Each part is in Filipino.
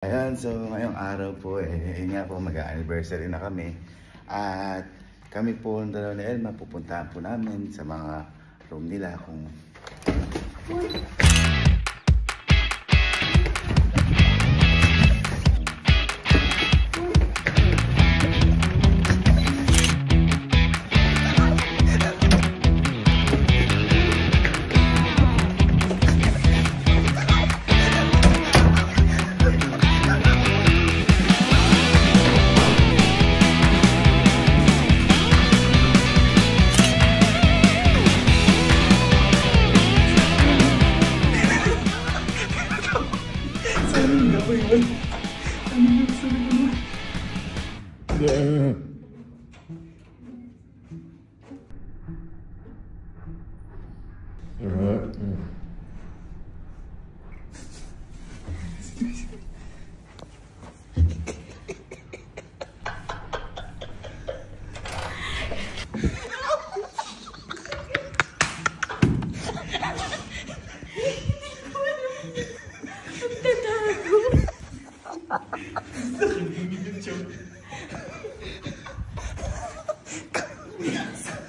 Ayan, so ngayong araw po, yun nga po, mag-anniversary na kami. At kami po, ang dalawa ni Elma, pupuntahan po namin sa mga room nila kung...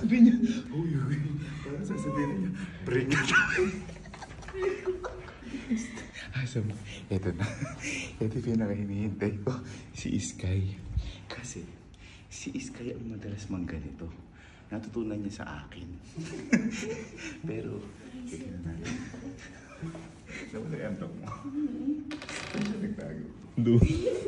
Sabi niya, uy, parang sasabihin niya, break na tayo. Sabi, eto na. Ito yung pinaka-hinihintay ko, si Sky. Kasi, si Sky ang madalas mangganito. Natutunan niya sa akin. Pero, tignan natin. Nawala yung antok mo. Ano siya nagtago? Doon.